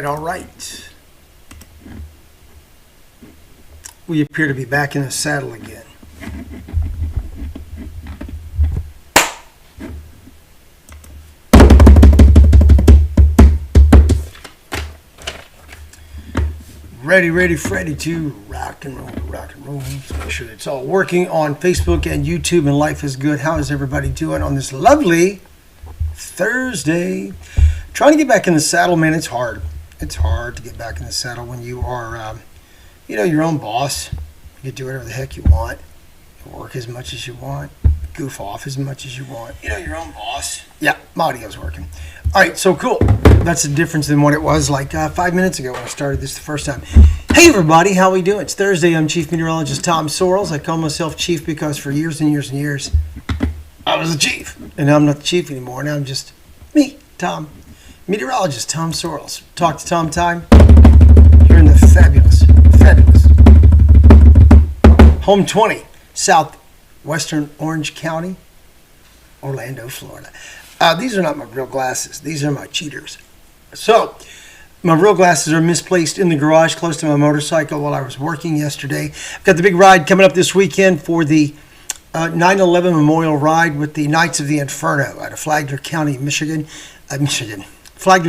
All right. We appear to be back in the saddle again. Ready, Freddy to rock and roll. Let's make sure it's all working on Facebook and YouTube, and life is good. How is everybody doing on this lovely Thursday? Trying to get back in the saddle, man. It's hard. It's hard to get back in the saddle when you are, your own boss. You can do whatever the heck you want. You work as much as you want. Goof off as much as you want. Your own boss. Yeah, my audio's working. All right, so cool. That's the difference than what it was like 5 minutes ago when I started this the first time. Hey, everybody. How we doing? It's Thursday. I'm Chief Meteorologist Tom Sorrells. I call myself Chief because for years and years and years, I was the Chief. And now I'm not the Chief anymore. Now I'm just me, Tom. Meteorologist Tom Sorrells. Talk to Tom time here in the fabulous Home 20, southwestern Orange County, Orlando, Florida. These are not my real glasses. These are my cheaters. So, my real glasses are misplaced in the garage close to my motorcycle while I was working yesterday. I've got the big ride coming up this weekend for the 9/11 Memorial Ride with the Knights of the Inferno out of Flagler County, Flagler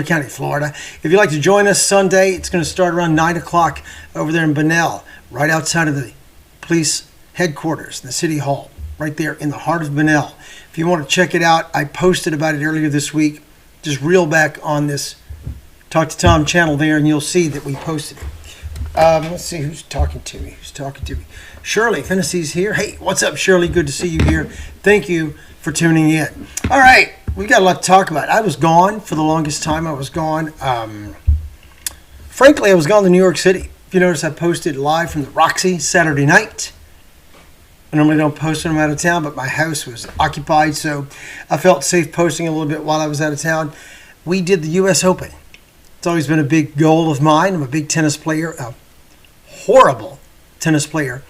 County, Florida. If you'd like to join us Sunday, it's going to start around 9 o'clock over there in Bunnell, right outside of the police headquarters, the city hall, right there in the heart of Bunnell. If you want to check it out, I posted about it earlier this week. Just reel back on this Talk to Tom channel there, and you'll see that we posted it. Let's see who's talking to me. Shirley Finney's here. Hey, what's up, Shirley? Good to see you here. Thank you for tuning in. All right, we got a lot to talk about. I was gone for the longest time. I was gone. Frankly, I was gone to New York City. If you notice, I posted live from the Roxy Saturday night. I normally don't post when I'm out of town, but my house was occupied, so I felt safe posting a little bit while I was out of town. We did the U.S. Open. It's always been a big goal of mine. I'm a big tennis player, a horrible tennis player,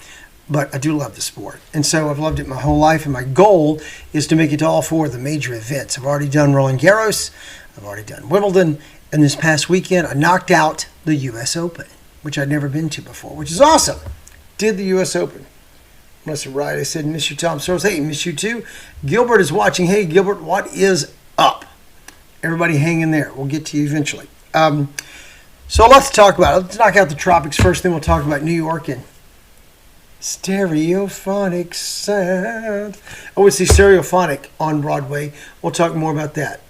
but I do love the sport. And so I've loved it my whole life, and my goal is to make it to all four of the major events. I've already done Roland Garros, I've already done Wimbledon, and this past weekend I knocked out the U.S. Open, which I'd never been to before, which is awesome. Did the U.S. Open. Must have right. I said, miss you, Tom Sorrells. Hey, miss you too. Gilbert is watching. Hey, Gilbert, what is up? Everybody hang in there. We'll get to you eventually. So let's talk about it. Let's knock out the tropics first, then we'll talk about New York and stereophonic sound. Oh, it's the Stereophonic on Broadway. We'll talk more about that.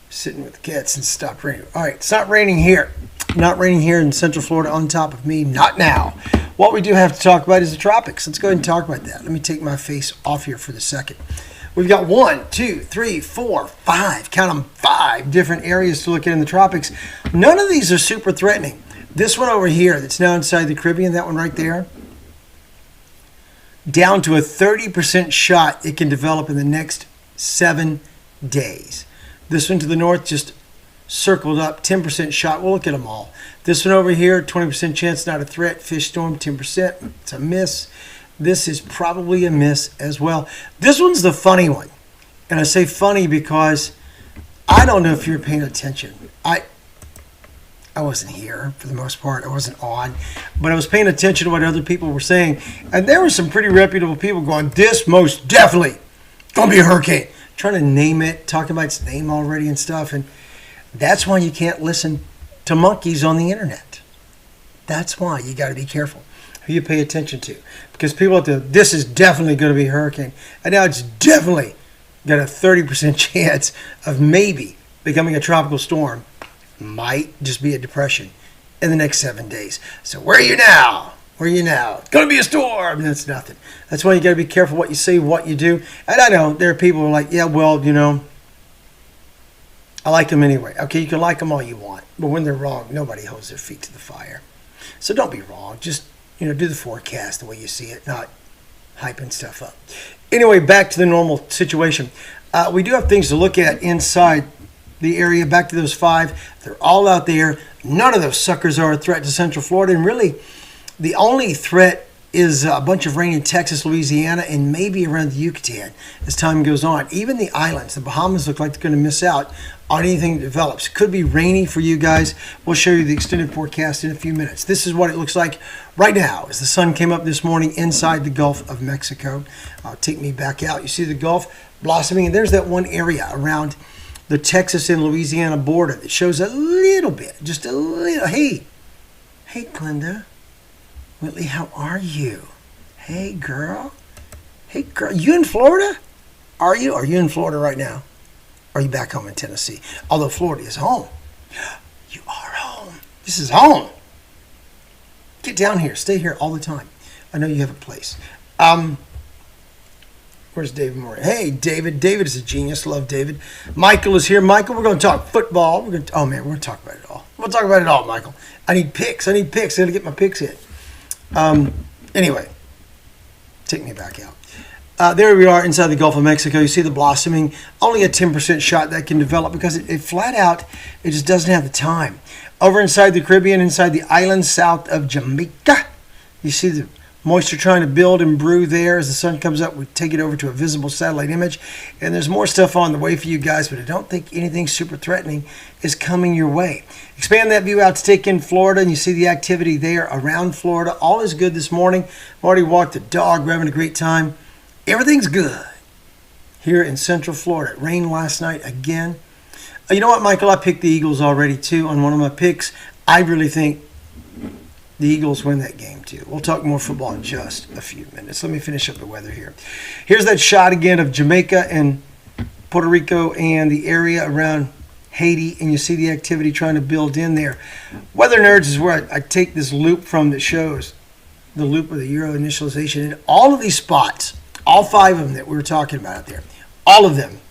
Sitting with the cats and stopped raining. All right, it's not raining here. Not raining here in Central Florida on top of me. Not now. What we do have to talk about is the tropics. Let's go ahead and talk about that. Let me take my face off here for the second. We've got 1, 2, 3, 4, 5, count them, 5 different areas to look at in the tropics. None of these are super threatening. This one over here that's now inside the Caribbean, that one right there, down to a 30% shot it can develop in the next 7 days. This one to the north just circled up, 10% shot. We'll look at them all. This one over here, 20% chance, not a threat. Fish storm, 10%. It's a miss. This is probably a miss as well. This one's the funny one. And I say funny because I don't know if you're paying attention. I wasn't here for the most part. I wasn't on. But I was paying attention to what other people were saying. And there were some pretty reputable people going, this most definitely going to be a hurricane. Trying to name it, talking about its name already and stuff. And that's why you can't listen to monkeys on the internet. That's why you got to be careful who you pay attention to. Because people have to, this is definitely going to be a hurricane. And now it's definitely got a 30% chance of maybe becoming a tropical storm. Might just be a depression in the next 7 days. So where are you now? It's going to be a storm. That's nothing. That's why you got to be careful what you say, what you do. And I know there are people who are like, yeah, well, I like them anyway. Okay, you can like them all you want. But when they're wrong, nobody holds their feet to the fire. So don't be wrong. Just, do the forecast the way you see it, not hyping stuff up. Anyway, back to the normal situation. We do have things to look at inside the area. Back to those 5. They're all out there. None of those suckers are a threat to Central Florida. And really, the only threat is a bunch of rain in Texas, Louisiana, and maybe around the Yucatan as time goes on. Even the islands, the Bahamas, look like they're going to miss out on anything that develops. Could be rainy for you guys. We'll show you the extended forecast in a few minutes. This is what it looks like right now as the sun came up this morning inside the Gulf of Mexico. Take me back out. You see the Gulf blossoming, and there's that one area around the Texas and Louisiana border that shows a little bit, just a little. Hey, Glenda. Whitley, how are you? Hey, girl. Hey, girl. You in Florida? Are you? Are you in Florida right now? Are you back home in Tennessee? Although Florida is home. You are home. This is home. Get down here. Stay here all the time. I know you have a place. Where's David Moore? Hey, David. David is a genius. Love David. Michael is here. Michael, we're going to talk football. Oh, man, we're going to talk about it all. We'll talk about it all, Michael. I need picks. I got to get my picks in. Anyway, take me back out. There we are inside the Gulf of Mexico. You see the blossoming. Only a 10% shot that can develop because it flat out, it just doesn't have the time. Over inside the Caribbean, inside the islands south of Jamaica, you see the moisture trying to build and brew there. As the sun comes up, we take it over to a visible satellite image. And there's more stuff on the way for you guys, but I don't think anything super threatening is coming your way. Expand that view out to take in Florida, and you see the activity there around Florida. All is good this morning. I've already walked the dog. We're having a great time. Everything's good here in Central Florida. It rained last night again. You know what, Michael? I picked the Eagles already, too, on one of my picks. I really think the Eagles win that game, too. We'll talk more football in just a few minutes. Let me finish up the weather here. Here's that shot again of Jamaica and Puerto Rico and the area around Haiti, and you see the activity trying to build in there. Weather Nerds is where I take this loop from that shows the loop of the Euro initialization. And all of these spots, all 5 of them that we were talking about out there, all of them,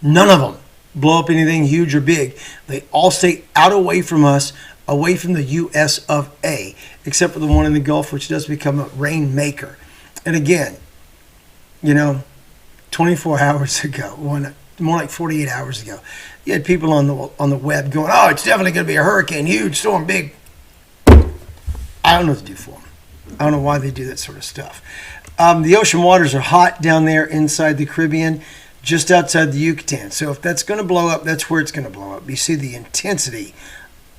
none of them blow up anything huge or big. They all stay out away from us, away from the U.S. of A, except for the one in the Gulf, which does become a rainmaker. And again, 24 hours ago, more like 48 hours ago, you had people on the web going, oh, it's definitely going to be a hurricane, huge storm, big. I don't know what to do for them. I don't know why they do that sort of stuff. The ocean waters are hot down there inside the Caribbean, just outside the Yucatan. So if that's going to blow up, that's where it's going to blow up. You see the intensity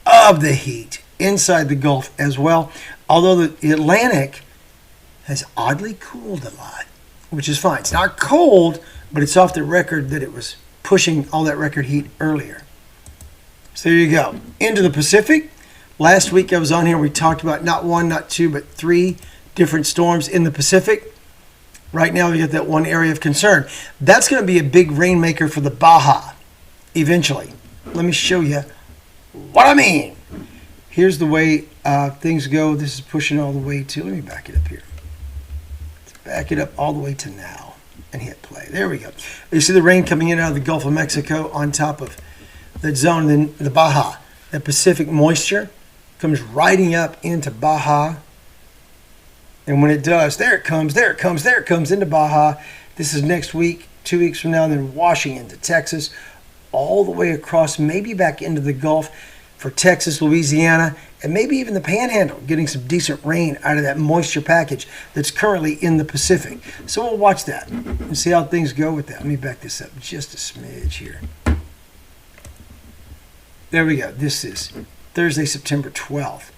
of the heat inside the Gulf as well. Although the Atlantic has oddly cooled a lot, which is fine. It's not cold, but it's off the record that it was pushing all that record heat earlier. So there you go. Into the Pacific. Last week I was on here. We talked about not 1, not 2, but 3 different storms in the Pacific. Right now we got that one area of concern. That's going to be a big rainmaker for the Baja eventually. Let me show you what I mean. Here's the way things go. This is pushing all the way to, let me back it up here. Let's back it up all the way to now and hit play. There we go. You see the rain coming in out of the Gulf of Mexico on top of that zone, then the Baja. That Pacific moisture comes riding up into Baja. And when it does, there it comes into Baja. This is next week, 2 weeks from now, then washing into Texas, all the way across, maybe back into the Gulf for Texas, Louisiana, and maybe even the Panhandle, getting some decent rain out of that moisture package that's currently in the Pacific. So we'll watch that and see how things go with that. Let me back this up just a smidge here. There we go. This is Thursday, September 12th.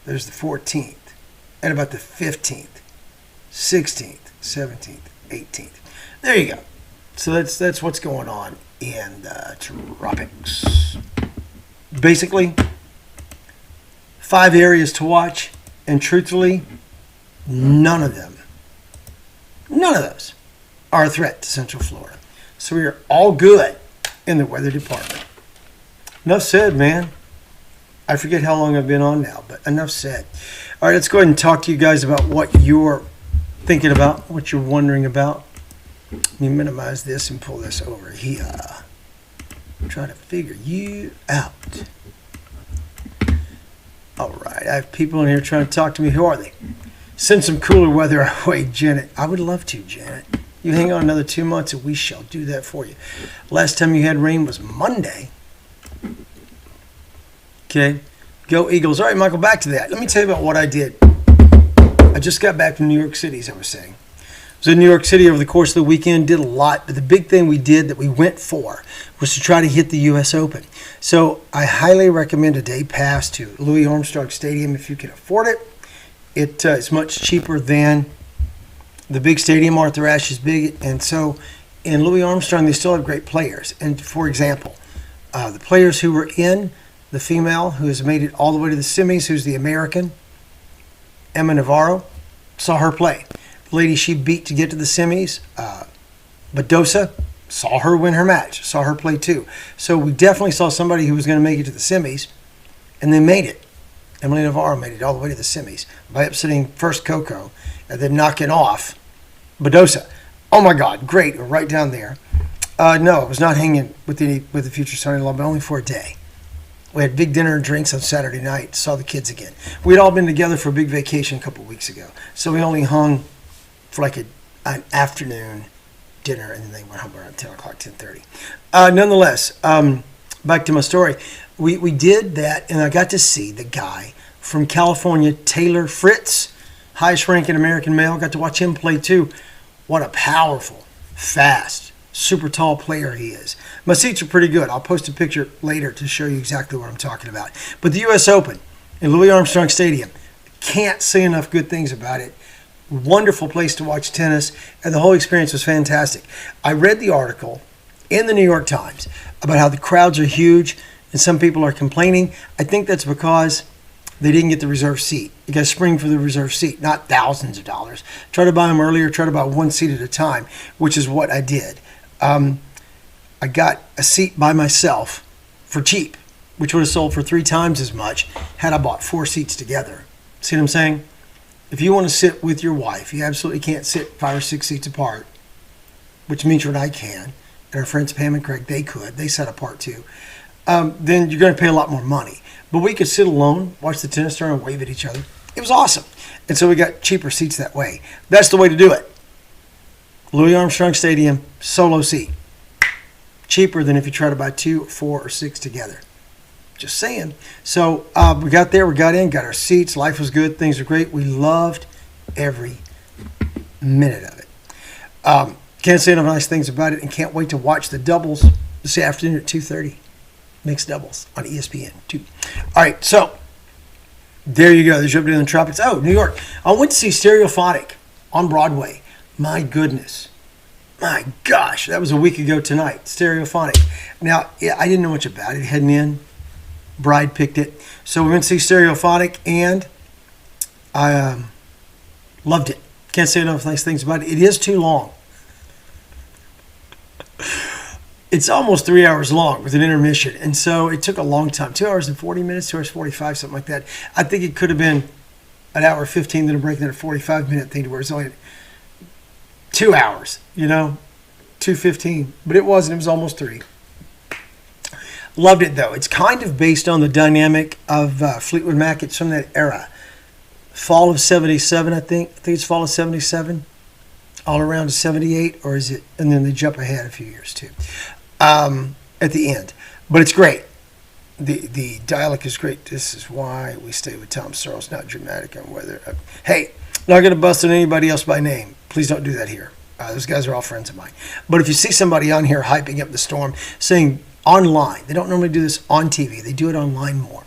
There's the 14th. And about the 15th, 16th, 17th, 18th. There you go. So that's what's going on in the tropics. Basically, 5 areas to watch, and truthfully, none of those are a threat to Central Florida. So we are all good in the weather department. Enough said, man. I forget how long I've been on now, but enough said. All right, let's go ahead and talk to you guys about what you're thinking about, what you're wondering about. Let me minimize this and pull this over here. I'm trying to figure you out. All right, I have people in here trying to talk to me. Who are they? Send some cooler weather our way, Janet. I would love to, Janet. You hang on another 2 months and we shall do that for you. Last time you had rain was Monday. Okay, go Eagles. All right, Michael, back to that. Let me tell you about what I did I just got back from New York City, as I was saying. I was in New York City over the course of the weekend, did a lot, but the big thing we did that we went for was to try to hit the U.S. Open. So I highly recommend a day pass to Louis Armstrong Stadium if you can afford it. It's much cheaper than the big stadium. Arthur Ashe is big, and so in Louis Armstrong they still have great players. And for example, the players who were in, the female who has made it all the way to the semis, who's the American, Emma Navarro, saw her play. The lady she beat to get to the semis, Badosa, saw her win her match, saw her play too. So we definitely saw somebody who was going to make it to the semis, and they made it. Emily Navarro made it all the way to the semis by upsetting first Coco and then knocking off Badosa. Oh my God, great, we're right down there. No, I was not hanging with the future son-in-law, but only for a day. We had big dinner and drinks on Saturday night, saw the kids again. We had all been together for a big vacation a couple of weeks ago, so we only hung for like an afternoon dinner, and then they went home around 10 o'clock, 10:30. Nonetheless, back to my story. We did that, and I got to see the guy from California, Taylor Fritz, highest ranking American male. Got to watch him play too. What a powerful, fast, super tall player he is. My seats are pretty good. I'll post a picture later to show you exactly what I'm talking about. But the U.S. Open in Louis Armstrong Stadium, can't say enough good things about it. Wonderful place to watch tennis, and the whole experience was fantastic. I read the article in the New York Times about how the crowds are huge and some people are complaining. I think that's because they didn't get the reserve seat. You got to spring for the reserve seat, not thousands of dollars. Try to buy them earlier, try to buy one seat at a time, which is what I did. I got a seat by myself for cheap, which would have sold for 3 times as much had I bought 4 seats together. See what I'm saying? If you want to sit with your wife, you absolutely can't sit 5 or 6 seats apart, which means you and I can. And our friends Pam and Craig, they could. They sat apart too. Then you're going to pay a lot more money. But we could sit alone, watch the tennis tournament, wave at each other. It was awesome. And so we got cheaper seats that way. That's the way to do it. Louis Armstrong Stadium, solo seat. Cheaper than if you try to buy 2, 4, or 6 together. Just saying. So we got there, we got in, got our seats. Life was good. Things were great. We loved every minute of it. Can't say enough nice things about it, and can't wait to watch the doubles this afternoon at 2:30. Mixed doubles on ESPN too. All right, so there you go. There's your update on the Tropics. Oh, New York. I went to see Stereophonic on Broadway. My goodness. My gosh, that was a week ago tonight. Stereophonic. Now, I didn't know much about it heading in. Bride picked it. So we went to see Stereophonic, and I loved it. Can't say enough nice things about it. It is too long. It's almost 3 hours long with an intermission, and so it took a long time. 2 hours and 40 minutes, 2 hours 45, something like that. I think it could have been an hour 15, then a break, then a 45-minute thing to where it's only 2 hours, 2:15. But it wasn't. It was almost 3. Loved it, though. It's kind of based on the dynamic of Fleetwood Mac. It's from that era. Fall of 77, I think. I think it's fall of 77. All around to 78, or is it? And then they jump ahead a few years, too. At the end. But it's great. The dialect is great. This is why we stay with Tom Sorrells, not dramatic on whether. Hey, not going to bust on anybody else by name. Please don't do that here. Those guys are all friends of mine. But if you see somebody on here hyping up the storm, saying online, they don't normally do this on TV. They do it online more.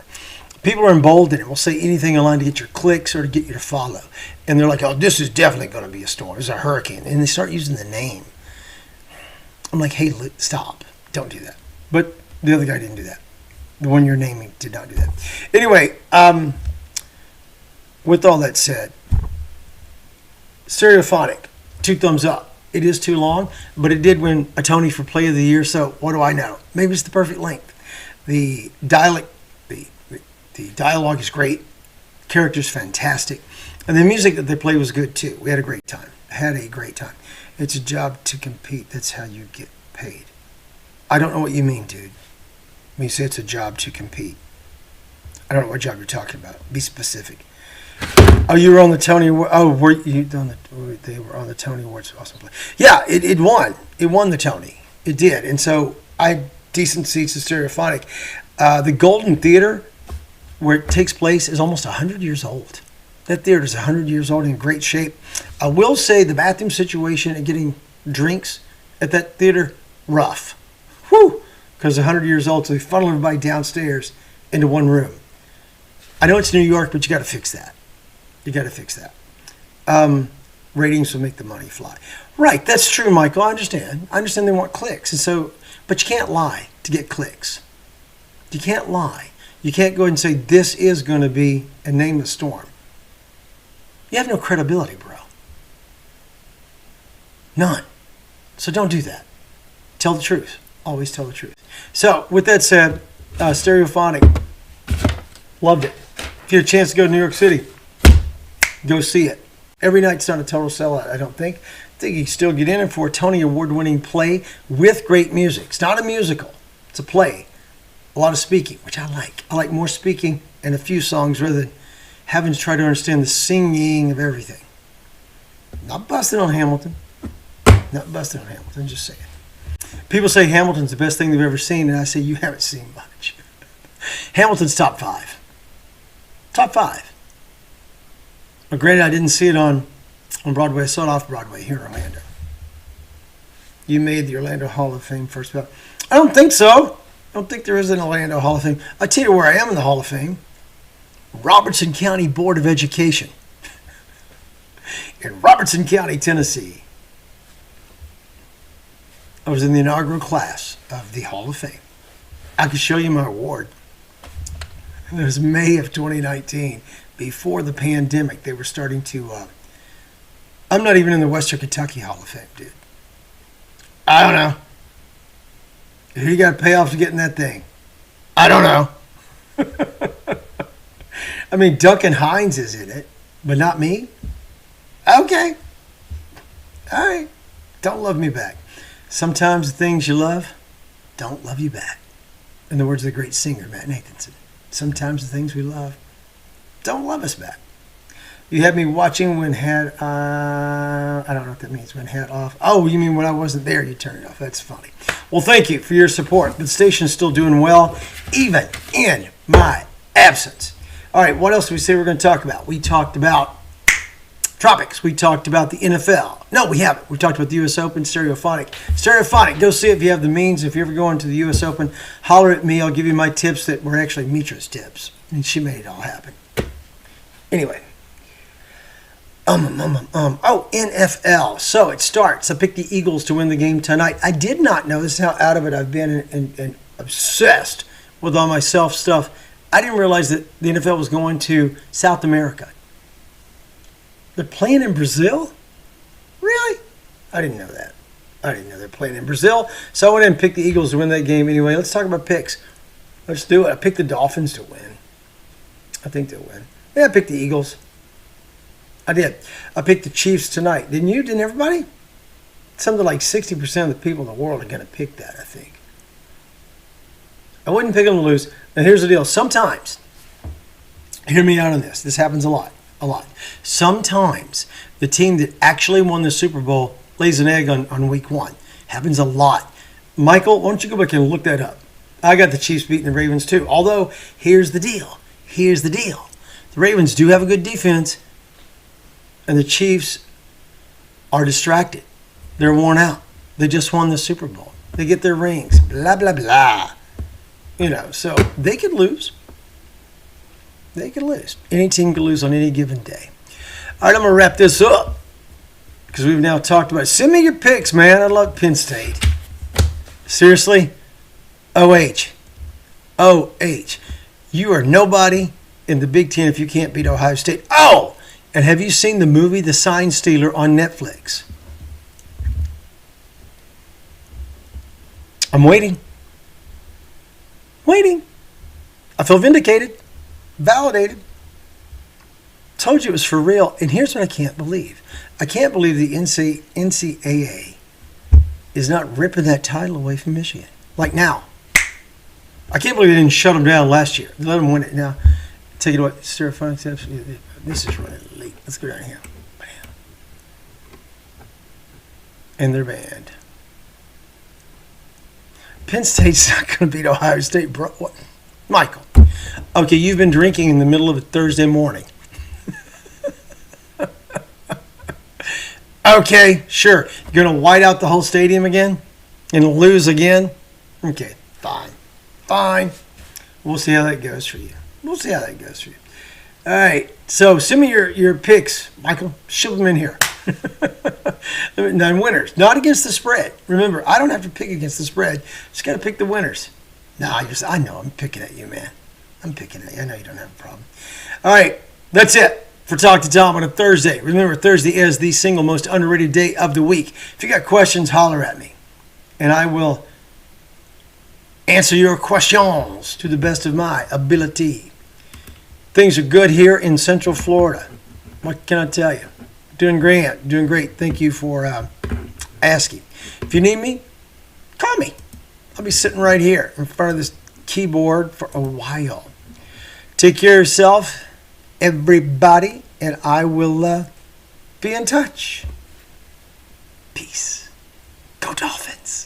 People are emboldened and will say anything online to get your clicks or to get you to follow. And they're like, oh, this is definitely going to be a storm. It's a hurricane. And they start using the name. I'm like, hey, stop. Don't do that. But the other guy didn't do that. The one you're naming did not do that. Anyway, with all that said, Stereophonic, 2 thumbs up. It is too long, but it did win a Tony for Play of the Year, so what do I know? Maybe it's the perfect length. The dialogue is great. Character's fantastic. And the music that they play was good, too. We had a great time. It's a job to compete. That's how you get paid. I don't know what you mean, dude. When you say it's a job to compete. I don't know what job you're talking about. Be specific. Oh, you were on the Tony Awards. Oh, they were on the Tony Awards. Awesome play. Yeah, it won. It won the Tony. It did. And so I had decent seats to Stereophonic. The Golden Theater, where it takes place, is almost 100 years old. That theater's 100 years old in great shape. I will say the bathroom situation and getting drinks at that theater, rough. Whew! Because 100 years old, so they funnel everybody downstairs into one room. I know it's New York, but you got to fix that. You got to fix that. Ratings will make the money fly. Right, that's true, Michael. I understand. I understand they want clicks, and so, but you can't lie to get clicks. You can't lie. You can't go ahead and say this is going to be and name the storm. You have no credibility, bro. None. So don't do that. Tell the truth. Always tell the truth. So, with that said, Stereophonic, loved it. If you get a chance to go to New York City, go see it. Every night's not a total sellout, I don't think. I think you can still get in for a Tony Award-winning play with great music. It's not a musical. It's a play. A lot of speaking, which I like. I like more speaking and a few songs rather than having to try to understand the singing of everything. Not busting on Hamilton. Not busting on Hamilton, just saying. People say Hamilton's the best thing they've ever seen, and I say you haven't seen much. Hamilton's top 5. Top 5. But granted, I didn't see it on Broadway. I saw it off Broadway here in Orlando. You made the Orlando Hall of Fame first. I don't think so. I don't think there is an Orlando Hall of Fame. I'll tell you where I am in the Hall of Fame. Robertson County Board of Education. In Robertson County, Tennessee. I was in the inaugural class of the Hall of Fame. I could show you my award. It was May of 2019. Before the pandemic, they were starting to... I'm not even in the Western Kentucky Hall of Fame, dude. I don't know. Who you got to pay off to get in that thing? I don't know. I mean, Duncan Hines is in it, but not me. Okay. All right. Don't love me back. Sometimes the things you love don't love you back. In the words of the great singer, Matt Nathanson. Sometimes the things we love don't love us back. You had me watching when hat, I don't know what that means, when hat off. Oh, you mean when I wasn't there, you turned it off. That's funny. Well, thank you for your support. The station's still doing well, even in my absence. All right, what else did we say we're going to talk about? We talked about Tropics. We talked about the NFL. No, we haven't. We talked about the U.S. Open, Stereophonic. Stereophonic, go see it if you have the means. If you're ever going to the U.S. Open, holler at me. I'll give you my tips that were actually Mitra's tips. And she made it all happen. Anyway. Oh, NFL. So it starts. I picked the Eagles to win the game tonight. I did not know, this is how out of it I've been and obsessed with all my self stuff. I didn't realize that the NFL was going to South America. They're playing in Brazil? Really? I didn't know that. I didn't know they're playing in Brazil. So I went in and picked the Eagles to win that game anyway. Let's talk about picks. Let's do it. I picked the Dolphins to win. I think they'll win. Yeah, I picked the Eagles. I did. I picked the Chiefs tonight. Didn't you? Didn't everybody? Something like 60% of the people in the world are going to pick that, I think. I wouldn't pick them to lose. Now, here's the deal. Sometimes, hear me out on this. This happens a lot. A lot. Sometimes the team that actually won the Super Bowl lays an egg on week 1. Happens a lot. Michael, why don't you go back and look that up? I got the Chiefs beating the Ravens too. Although, here's the deal. Here's the deal. The Ravens do have a good defense. And the Chiefs are distracted. They're worn out. They just won the Super Bowl. They get their rings. Blah, blah, blah. So they could lose. They could lose. Any team could lose on any given day. All right, I'm going to wrap this up. Because we've now talked about it. Send me your picks, man. I love Penn State. Seriously? OH. OH. You are nobody in the Big Ten if you can't beat Ohio State. Oh! And have you seen the movie The Sign Stealer on Netflix? I'm waiting. Waiting. I feel vindicated. Validated. Told you it was for real. And here's what I can't believe. I can't believe the NCAA is not ripping that title away from Michigan. Like now. I can't believe they didn't shut them down last year. They let them win it now. Take it away. Stereophonic steps. This is running late. Let's go down here. Bam. And they're banned. Penn State's not going to beat Ohio State, bro. What? Michael. Okay, you've been drinking in the middle of a Thursday morning. Okay, sure. You're going to white out the whole stadium again and lose again? Okay, fine. Fine. We'll see how that goes for you. We'll see how that goes for you. All right, so send me your picks, Michael. Ship them in here. 9 winners, not against the spread. Remember, I don't have to pick against the spread. Just got to pick the winners. No, I know I'm picking at you, man. I'm picking at you. I know you don't have a problem. All right, that's it for Talk to Tom on a Thursday. Remember, Thursday is the single most underrated day of the week. If you got questions, holler at me, and I will answer your questions to the best of my ability. Things are good here in Central Florida. What can I tell you? Doing great. Doing great. Thank you for asking. If you need me, call me. I'll be sitting right here in front of this keyboard for a while. Take care of yourself, everybody, and I will be in touch. Peace. Go Dolphins.